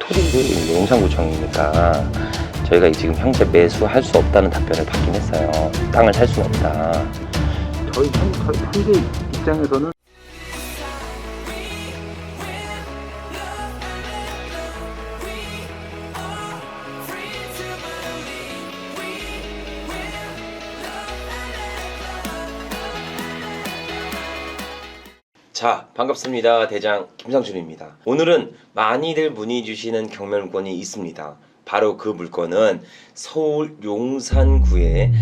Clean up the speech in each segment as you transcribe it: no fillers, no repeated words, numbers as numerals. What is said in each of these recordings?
토지 용산구청이니까 저희가 지금 현재 매수할 수 없다는 답변을 받긴 했어요. 땅을 살 수는 없다. 저희 현대 입장에서는 자, 반갑습니다. 대장 김상준입니다. 오늘은 많이들 문의 주시는 경매 물건이 있습니다. 바로 그 물건은 서울 용산구의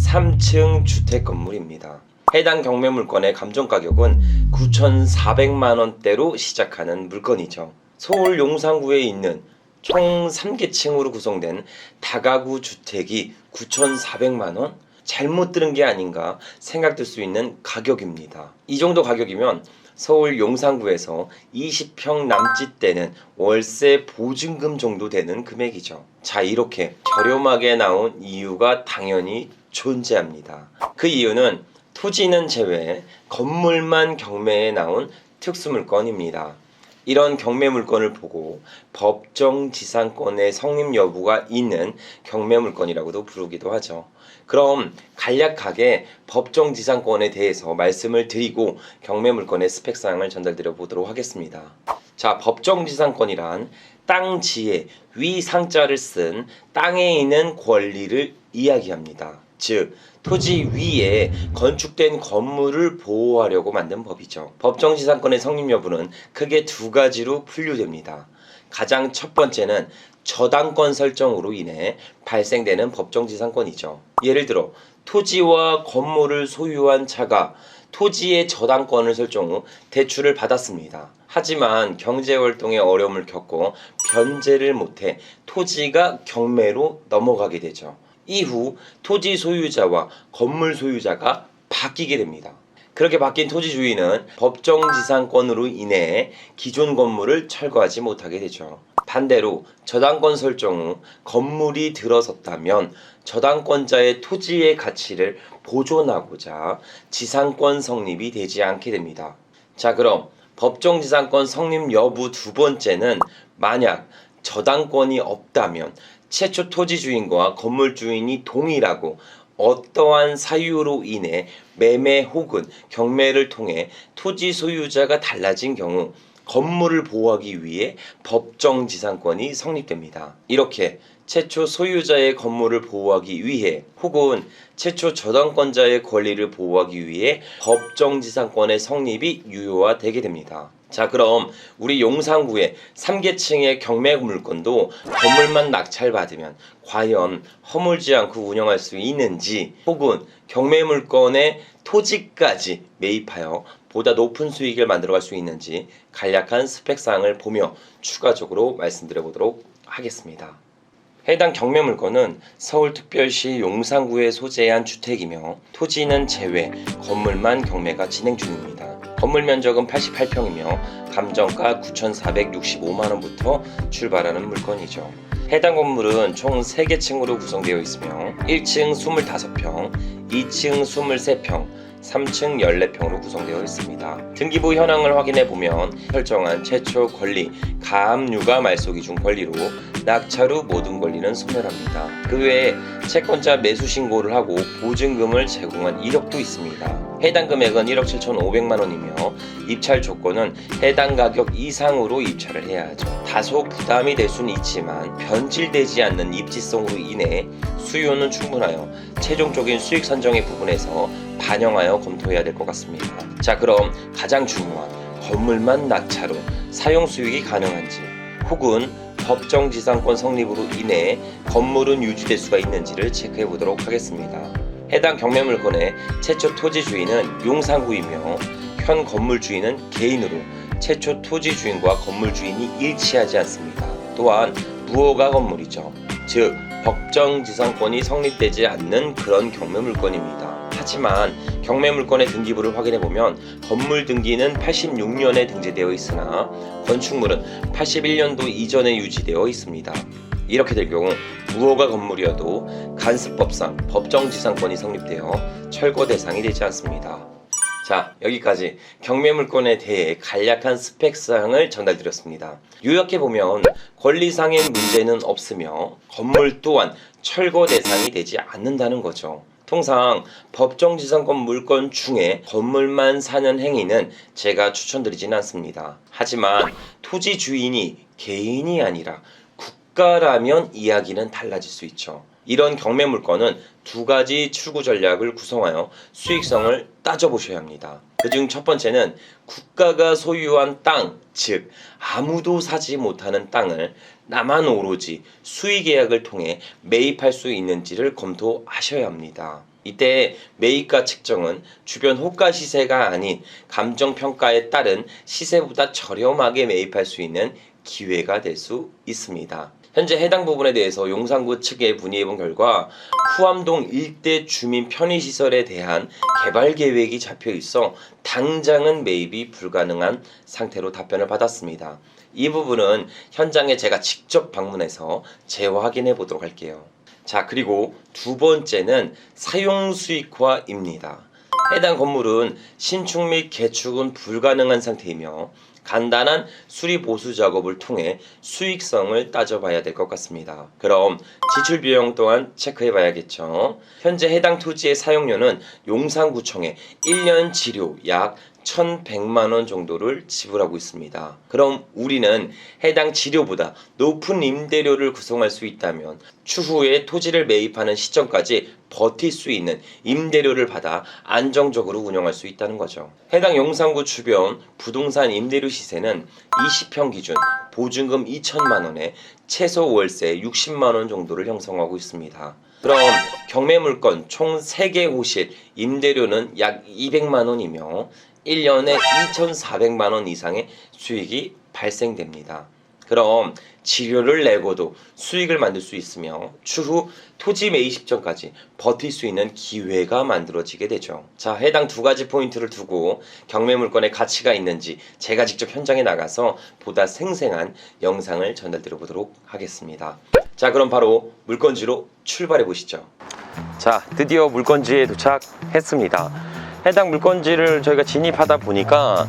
3층 주택 건물입니다. 해당 경매 물건의 감정가격은 9,400만원대로 시작하는 물건이죠. 서울 용산구에 있는 총 3개층으로 구성된 다가구 주택이 9,400만원? 잘못 들은 게 아닌가 생각될 수 있는 가격입니다. 이 정도 가격이면 서울 용산구에서 20평 남짓되는 월세 보증금 정도 되는 금액이죠. 자, 이렇게 저렴하게 나온 이유가 당연히 존재합니다. 그 이유는 토지는 제외 건물만 경매에 나온 특수물건입니다. 이런 경매 물건을 보고 법정지상권의 성립 여부가 있는 경매 물건이라고도 부르기도 하죠. 그럼 간략하게 법정지상권에 대해서 말씀을 드리고 경매 물건의 스펙사항을 전달드려 보도록 하겠습니다. 자, 법정지상권이란 땅 지에 위 상자를 쓴 땅에 있는 권리를 이야기합니다. 즉, 토지 위에 건축된 건물을 보호하려고 만든 법이죠. 법정지상권의 성립 여부는 크게 두 가지로 분류됩니다. 가장 첫 번째는 저당권 설정으로 인해 발생되는 법정지상권이죠. 예를 들어 토지와 건물을 소유한 자가 토지의 저당권을 설정 후 대출을 받았습니다. 하지만 경제활동에 어려움을 겪고 변제를 못해 토지가 경매로 넘어가게 되죠. 이후 토지 소유자와 건물 소유자가 바뀌게 됩니다. 그렇게 바뀐 토지 주인은 법정지상권으로 인해 기존 건물을 철거하지 못하게 되죠. 반대로 저당권 설정 후 건물이 들어섰다면 저당권자의 토지의 가치를 보존하고자 지상권 성립이 되지 않게 됩니다. 자, 그럼 법정지상권 성립 여부 두 번째는 만약 저당권이 없다면 최초 토지 주인과 건물 주인이 동일하고 어떠한 사유로 인해 매매 혹은 경매를 통해 토지 소유자가 달라진 경우 건물을 보호하기 위해 법정지상권이 성립됩니다. 이렇게 최초 소유자의 건물을 보호하기 위해 혹은 최초 저당권자의 권리를 보호하기 위해 법정지상권의 성립이 유효화되게 됩니다. 자, 그럼 우리 용산구의 3계층의 경매 물건도 건물만 낙찰받으면 과연 허물지 않고 운영할 수 있는지, 혹은 경매 물건의 토지까지 매입하여 보다 높은 수익을 만들어갈 수 있는지 간략한 스펙사항을 보며 추가적으로 말씀드려 보도록 하겠습니다. 해당 경매 물건은 서울특별시 용산구에 소재한 주택이며 토지는 제외 건물만 경매가 진행 중입니다. 건물 면적은 88평이며 감정가 9,465만원부터 출발하는 물건이죠. 해당 건물은 총 3개층으로 구성되어 있으며 1층 25평, 2층 23평, 3층 14평으로 구성되어 있습니다. 등기부 현황을 확인해보면 설정한 최초 권리, 가압류가 말소기 중 권리로 낙찰 후 모든 권리는 소멸합니다. 그 외에 채권자 매수 신고를 하고 보증금을 제공한 이력도 있습니다. 해당 금액은 1억 7,500만원이며 입찰 조건은 해당 가격 이상으로 입찰을 해야 하죠. 다소 부담이 될 수는 있지만 변질되지 않는 입지성으로 인해 수요는 충분하여 최종적인 수익 선정의 부분에서 반영하여 검토해야 될 것 같습니다. 자, 그럼 가장 중요한 건물만 낙찰 후 사용 수익이 가능한지, 혹은 법정지상권 성립으로 인해 건물은 유지될 수가 있는지를 체크해 보도록 하겠습니다. 해당 경매 물건의 최초 토지 주인은 용산구이며 현 건물 주인은 개인으로 최초 토지 주인과 건물 주인이 일치하지 않습니다. 또한 무허가 건물이죠. 즉 법정지상권이 성립되지 않는 그런 경매 물건입니다. 하지만 경매 물건의 등기부를 확인해보면 건물 등기는 86년에 등재되어 있으나 건축물은 81년도 이전에 유지되어 있습니다. 이렇게 될 경우 무허가 건물이어도 간습법상 법정지상권이 성립되어 철거 대상이 되지 않습니다. 자, 여기까지 경매물건에 대해 간략한 스펙사항을 전달드렸습니다. 요약해보면 권리상의 문제는 없으며 건물 또한 철거 대상이 되지 않는다는 거죠. 통상 법정지상권 물건 중에 건물만 사는 행위는 제가 추천드리진 않습니다. 하지만 토지 주인이 개인이 아니라 국가라면 이야기는 달라질 수 있죠. 이런 경매 물건은 두 가지 출구 전략을 구성하여 수익성을 따져보셔야 합니다. 그중 첫 번째는 국가가 소유한 땅, 즉 아무도 사지 못하는 땅을 나만 오로지 수의계약을 통해 매입할 수 있는지를 검토하셔야 합니다. 이때 매입가 측정은 주변 호가 시세가 아닌 감정평가에 따른 시세보다 저렴하게 매입할 수 있는 기회가 될 수 있습니다. 현재 해당 부분에 대해서 용산구 측에 문의해본 결과 후암동 일대 주민 편의시설에 대한 개발 계획이 잡혀 있어 당장은 매입이 불가능한 상태로 답변을 받았습니다. 이 부분은 현장에 제가 직접 방문해서 재확인해 보도록 할게요. 자, 그리고 두 번째는 사용 수익화입니다. 해당 건물은 신축 및 개축은 불가능한 상태이며 간단한 수리 보수 작업을 통해 수익성을 따져봐야 될 것 같습니다. 그럼 지출 비용 또한 체크해 봐야겠죠. 현재 해당 토지의 사용료는 용산구청에 1년 지료 약 1,100만원 정도를 지불하고 있습니다. 그럼 우리는 해당 지료보다 높은 임대료를 구성할 수 있다면 추후에 토지를 매입하는 시점까지 버틸 수 있는 임대료를 받아 안정적으로 운영할 수 있다는 거죠. 해당 용산구 주변 부동산 임대료 시세는 20평 기준 보증금 2천만원에 최소 월세 60만원 정도를 형성하고 있습니다. 그럼 경매물건 총 3개 호실 임대료는 약 200만원이며 1년에 2,400만원 이상의 수익이 발생됩니다. 그럼 지료를 내고도 수익을 만들 수 있으며 추후 토지 매입 시점까지 버틸 수 있는 기회가 만들어지게 되죠. 자, 해당 두 가지 포인트를 두고 경매 물건의 가치가 있는지 제가 직접 현장에 나가서 보다 생생한 영상을 전달드려 보도록 하겠습니다. 자, 그럼 바로 물건지로 출발해 보시죠. 자, 드디어 물건지에 도착했습니다. 해당 물건지를 저희가 진입하다 보니까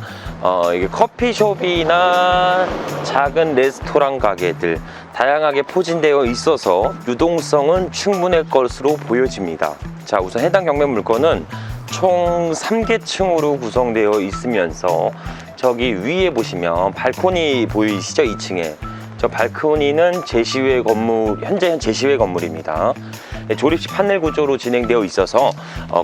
이게 커피숍이나 작은 레스토랑 가게들 다양하게 포진되어 있어서 유동성은 충분할 것으로 보여집니다. 자, 우선 해당 경매 물건은 총 3개층으로 구성되어 있으면서 저기 위에 보시면 발코니 보이시죠? 2층에 저 발코니는 제시외 건물, 현재 제시외 건물입니다. 조립식 판넬 구조로 진행되어 있어서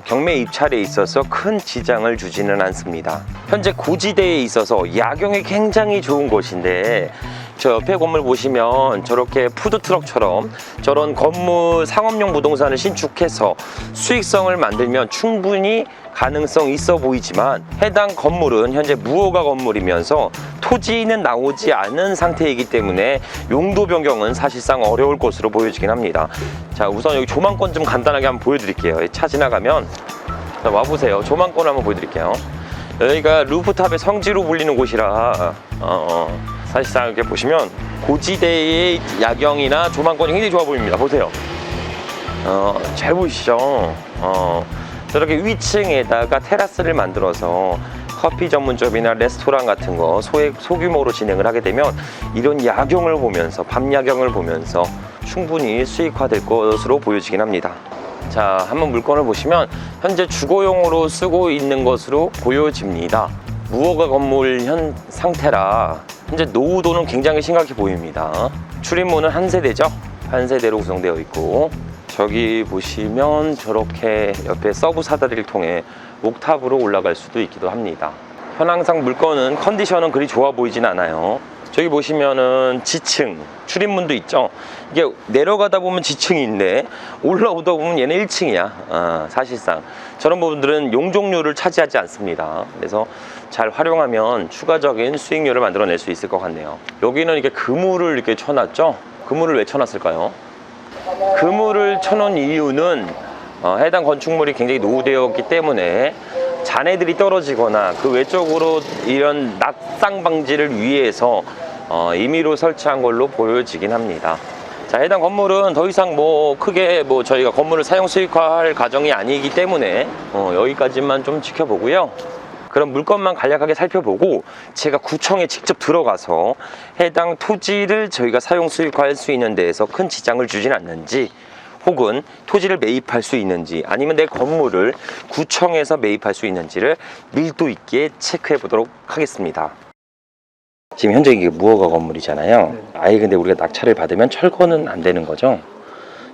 경매 입찰에 있어서 큰 지장을 주지는 않습니다. 현재 고지대에 있어서 야경이 굉장히 좋은 곳인데 저 옆에 건물 보시면 저렇게 푸드트럭처럼 저런 건물 상업용 부동산을 신축해서 수익성을 만들면 충분히 가능성 있어 보이지만 해당 건물은 현재 무허가 건물이면서 토지는 나오지 않은 상태이기 때문에 용도 변경은 사실상 어려울 것으로 보여지긴 합니다. 자, 우선 여기 조망권 좀 간단하게 한번 보여드릴게요. 차 지나가면 자, 와보세요. 조망권 한번 보여드릴게요. 여기가 루프탑의 성지로 불리는 곳이라 사실상 이렇게 보시면 고지대의 야경이나 조망권이 굉장히 좋아 보입니다. 보세요. 잘 보이시죠? 저렇게 위층에다가 테라스를 만들어서 커피 전문점이나 레스토랑 같은 거 소규모로 진행을 하게 되면 이런 야경을 보면서 밤 야경을 보면서 충분히 수익화될 것으로 보여지긴 합니다. 자, 한번 물건을 보시면 현재 주거용으로 쓰고 있는 것으로 보여집니다. 무허가 건물 현 상태라 현재 노후도는 굉장히 심각해 보입니다. 출입문은 한 세대죠. 한 세대로 구성되어 있고 저기 보시면 저렇게 옆에 서브 사다리를 통해 옥탑으로 올라갈 수도 있기도 합니다. 현황상 물건은 컨디션은 그리 좋아 보이진 않아요. 저기 보시면은 지층 출입문도 있죠. 이게 내려가다 보면 지층인데 올라오다 보면 얘는 1층이야. 사실상 저런 부분들은 용적률을 차지하지 않습니다. 그래서 잘 활용하면 추가적인 수익률을 만들어낼 수 있을 것 같네요. 여기는 이렇게 그물을 이렇게 쳐놨죠. 그물을 왜 쳐놨을까요? 그물을 쳐놓은 이유는 해당 건축물이 굉장히 노후되었기 때문에 잔해들이 떨어지거나 그 외적으로 이런 낙상 방지를 위해서 임의로 설치한 걸로 보여지긴 합니다. 자, 해당 건물은 더 이상 크게 저희가 건물을 사용 수익화할 과정이 아니기 때문에 여기까지만 좀 지켜보고요. 그런 물건만 간략하게 살펴보고 제가 구청에 직접 들어가서 해당 토지를 저희가 사용 수익화할 수 있는 데에서 큰 지장을 주진 않는지, 혹은 토지를 매입할 수 있는지, 아니면 내 건물을 구청에서 매입할 수 있는지를 밀도 있게 체크해 보도록 하겠습니다. 지금 현재 이게 무허가 건물이잖아요. 네. 아예 근데 우리가 낙찰을 받으면 철거는 안 되는 거죠?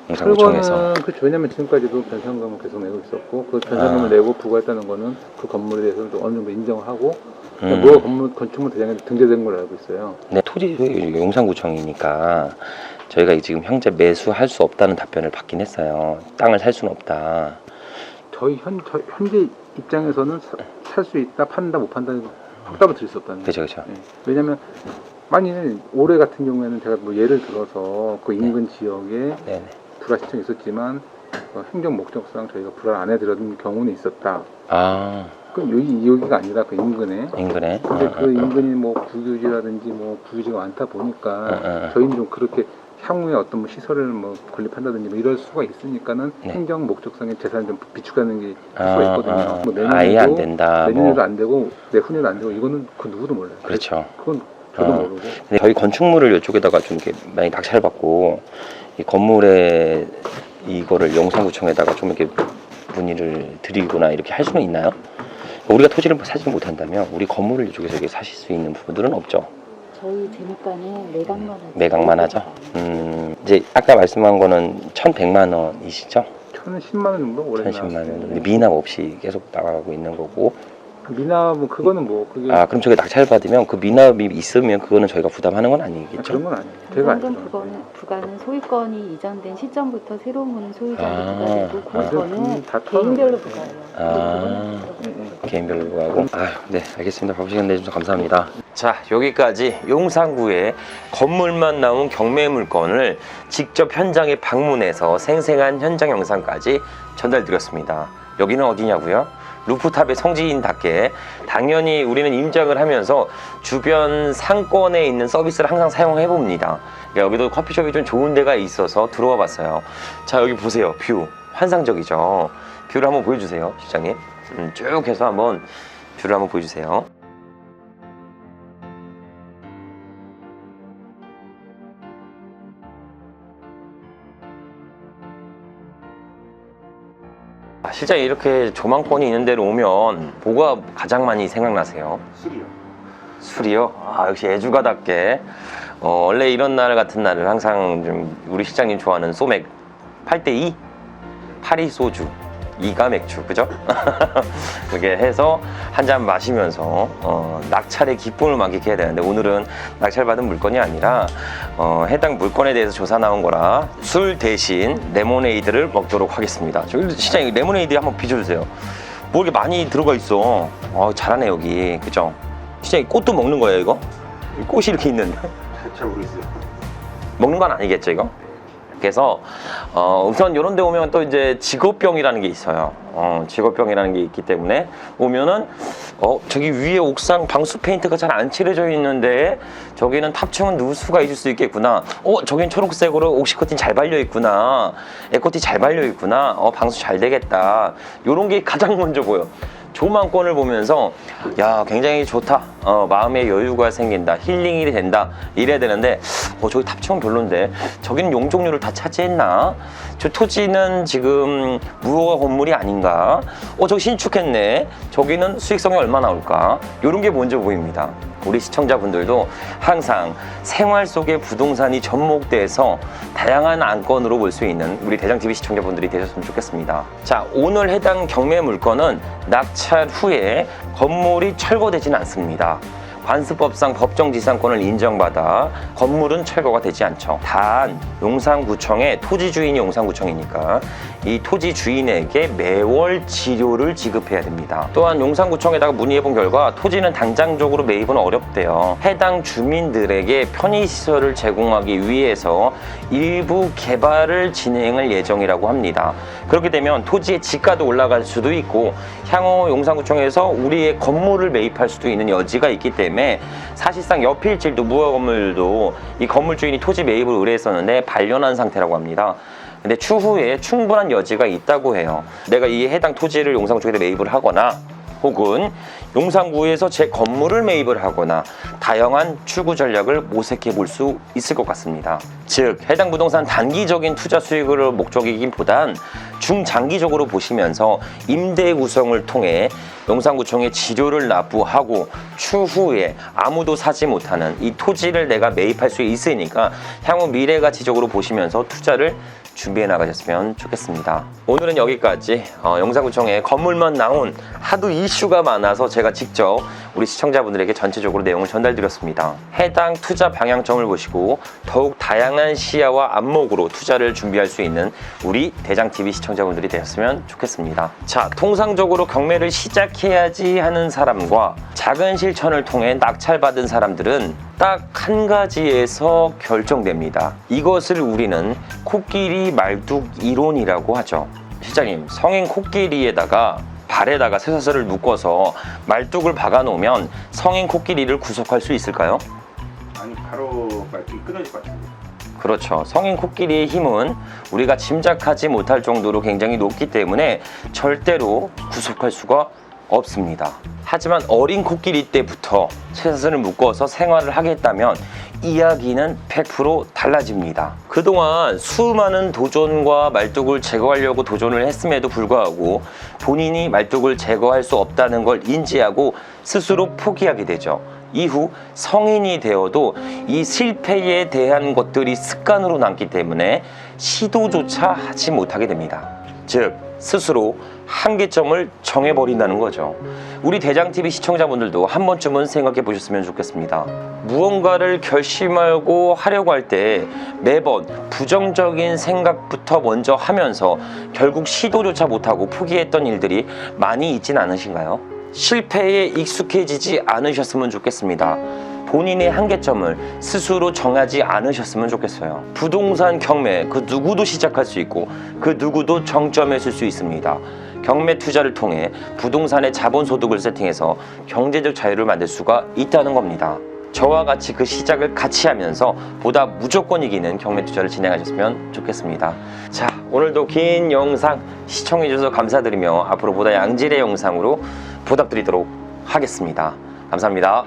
영상구청에서. 철거는 그렇죠. 왜냐면 지금까지도 변상금을 계속 내고 있었고, 그 변상금을 내고 부과했다는 거는 그 건물에 대해서는 또 어느 정도 인정을 하고, 무허가 건물 건축물 대장에 등재된 걸로 알고 있어요. 네, 토지 용산구청이니까 저희가 지금 현재 매수할 수 없다는 답변을 받긴 했어요. 땅을 살 수는 없다. 저희 현재 입장에서는 살 수 있다, 판다, 못 판다 확답을 드릴 수 없다는 거죠. 그렇죠, 그렇죠. 네. 왜냐면 만일 올해 같은 경우에는 제가 뭐 예를 들어서 그 인근 지역에 네네. 불화 신청이 있었지만 행정 목적상 저희가 불화를 안 해드렸던 경우는 있었다. 아, 그럼 여기가 아니라 그 인근에. 인근에. 근데 그 인근이 뭐 국유지라든지 뭐 부유지가 많다 보니까 저희는 좀 그렇게 향후에 어떤 뭐 시설을 뭐 건립한다든지 뭐 이럴 수가 있으니까는 네. 행정 목적상의 재산을 좀 비축하는 게 수가 있거든요. 뭐 내년에도, 아예 안 된다. 내년에도 뭐. 안 되고 내후년에도 안 되고 이거는 그 누구도 몰라요. 그렇죠. 그건 저도 모르고. 근데 저희 건축물을 이쪽에다가 좀 이렇게 많이 낙찰을 받고 이 건물에 이거를 용산구청에다가 좀 이렇게 문의를 드리거나 이렇게 할 수는 있나요? 우리가 토지를 사지 못한다면 우리 건물을 이쪽에서 이렇게 사실 수 있는 부분들은 없죠. 저희 재무과는 매각만 하죠. 매각만 하죠. 이제 아까 말씀한 거는 1,100만 원이시죠? 1,010만 원 정도 올해 1,010만 원. 근데 미납 없이 계속 나가고 있는 거고. 미납은 그거는 뭐 그게 그럼 저게 낙찰 받으면 그 미납이 있으면 그거는 저희가 부담하는 건 아니겠죠? 그런 건 아니에요. 제가 현금 알기로는. 부과는 소유권이 이전된 시점부터 새로운 소유자에게 아. 부과되고 그거는 다 개인별로 털어놓은 부과해요. 아. 네. 개인별로 하고. 네, 알겠습니다. 바쁜 시간 내주셔서 감사합니다. 자, 여기까지 용산구에 건물만 나온 경매 물건을 직접 현장에 방문해서 생생한 현장 영상까지 전달드렸습니다. 여기는 어디냐고요? 루프탑의 성지인답게 당연히 우리는 임장을 하면서 주변 상권에 있는 서비스를 항상 사용해 봅니다. 여기도 커피숍이 좀 좋은 데가 있어서 들어와 봤어요. 자, 여기 보세요. 뷰 환상적이죠. 뷰를 한번 보여주세요, 실장님. 쭉 해서 한번 뷰를 한번 보여주세요. 실장님, 이렇게 조망권이 있는 데로 오면 뭐가 가장 많이 생각나세요? 술이요. 술이요? 역시 애주가답게 원래 이런 날 같은 날은 항상 좀 우리 실장님 좋아하는 소맥 8대2 파리 소주 2가 맥주, 그죠? 그렇게 해서 한 잔 마시면서 낙찰의 기쁨을 만끽해야 되는데 오늘은 낙찰받은 물건이 아니라 해당 물건에 대해서 조사 나온 거라 술 대신 레모네이드를 먹도록 하겠습니다. 저기 실장님, 레모네이드 한번 비춰주세요. 뭐 이렇게 많이 들어가 있어. 잘하네 여기, 그죠? 실장님, 꽃도 먹는 거예요 이거? 꽃이 이렇게 있는데 잘 모르겠어요. 먹는 건 아니겠죠 이거? 그래서 우선 이런 데 오면 또 이제 직업병이라는 게 있어요. 직업병이라는 게 있기 때문에 오면은 저기 위에 옥상 방수 페인트가 잘 안 칠해져 있는데 저기는 탑층은 누수가 있을 수 있겠구나. 저긴 초록색으로 옥시 커팅 잘 발려 있구나. 에코티 잘 발려 있구나. 방수 잘 되겠다. 요런 게 가장 먼저 보여. 조망권을 보면서 야, 굉장히 좋다, 마음의 여유가 생긴다, 힐링이 된다, 이래야 되는데 저기 탑층은 별론데 저기는 용적률을 다 차지했나? 저 토지는 지금 무허가 건물이 아닌가? 저기 신축했네. 저기는 수익성이 얼마 나올까? 이런 게 먼저 보입니다. 우리 시청자분들도 항상 생활 속에 부동산이 접목돼서 다양한 안건으로 볼 수 있는 우리 대장TV 시청자분들이 되셨으면 좋겠습니다. 자, 오늘 해당 경매 물건은 낙찰 후에 건물이 철거되지는 않습니다. 관습법상 법정지상권을 인정받아 건물은 철거가 되지 않죠. 단 용산구청의 토지 주인이 용산구청이니까 이 토지 주인에게 매월 지료를 지급해야 됩니다. 또한 용산구청에다가 문의해본 결과 토지는 당장적으로 매입은 어렵대요. 해당 주민들에게 편의시설을 제공하기 위해서 일부 개발을 진행할 예정이라고 합니다. 그렇게 되면 토지의 지가도 올라갈 수도 있고 향후 용산구청에서 우리의 건물을 매입할 수도 있는 여지가 있기 때문에 사실상 옆일질도 무허가 건물도 이 건물 주인이 토지 매입을 의뢰했었는데 반려한 상태라고 합니다. 근데 추후에 충분한 여지가 있다고 해요. 내가 이 해당 토지를 용산구청에 매입을 하거나 혹은 용산구에서 제 건물을 매입을 하거나 다양한 추구 전략을 모색해 볼 수 있을 것 같습니다. 즉 해당 부동산 단기적인 투자 수익을 목적이긴 보단 중장기적으로 보시면서 임대 구성을 통해 용산구청에 지료를 납부하고 추후에 아무도 사지 못하는 이 토지를 내가 매입할 수 있으니까 향후 미래가치적으로 보시면서 투자를 준비해 나가셨으면 좋겠습니다. 오늘은 여기까지. 용산구청에 건물만 나온 하도 이슈가 많아서 제가 직접 우리 시청자분들에게 전체적으로 내용을 전달드렸습니다. 해당 투자 방향점을 보시고 더욱 다양한 시야와 안목으로 투자를 준비할 수 있는 우리 대장TV 시청자분들이 되셨으면 좋겠습니다. 자, 통상적으로 경매를 시작해야지 하는 사람과 작은 실천을 통해 낙찰받은 사람들은 딱 한 가지에서 결정됩니다. 이것을 우리는 코끼리 말뚝 이론이라고 하죠. 실장님, 성인 코끼리에다가 발에다가 쇠사슬을 묶어서 말뚝을 박아 놓으면 성인 코끼리를 구속할 수 있을까요? 아니, 바로 말뚝이 끊어질 것 같은데. 그렇죠. 성인 코끼리의 힘은 우리가 짐작하지 못할 정도로 굉장히 높기 때문에 절대로 구속할 수가 없습니다. 하지만 어린 코끼리 때부터 쇠사슬을 묶어서 생활을 하겠다면 이야기는 100% 달라집니다. 그동안 수많은 도전과 말뚝을 제거하려고 도전을 했음에도 불구하고 본인이 말뚝을 제거할 수 없다는 걸 인지하고 스스로 포기하게 되죠. 이후 성인이 되어도 이 실패에 대한 것들이 습관으로 남기 때문에 시도조차 하지 못하게 됩니다. 즉 스스로 한계점을 정해버린다는 거죠. 우리 대장TV 시청자분들도 한 번쯤은 생각해 보셨으면 좋겠습니다. 무언가를 결심하고 하려고 할 때 매번 부정적인 생각부터 먼저 하면서 결국 시도조차 못하고 포기했던 일들이 많이 있진 않으신가요? 실패에 익숙해지지 않으셨으면 좋겠습니다. 본인의 한계점을 스스로 정하지 않으셨으면 좋겠어요. 부동산 경매 그 누구도 시작할 수 있고 그 누구도 정점에 설 수 있습니다. 경매 투자를 통해 부동산의 자본소득을 세팅해서 경제적 자유를 만들 수가 있다는 겁니다. 저와 같이 그 시작을 같이 하면서 보다 무조건 이기는 경매 투자를 진행하셨으면 좋겠습니다. 자, 오늘도 긴 영상 시청해 주셔서 감사드리며 앞으로 보다 양질의 영상으로 보답드리도록 하겠습니다. 감사합니다.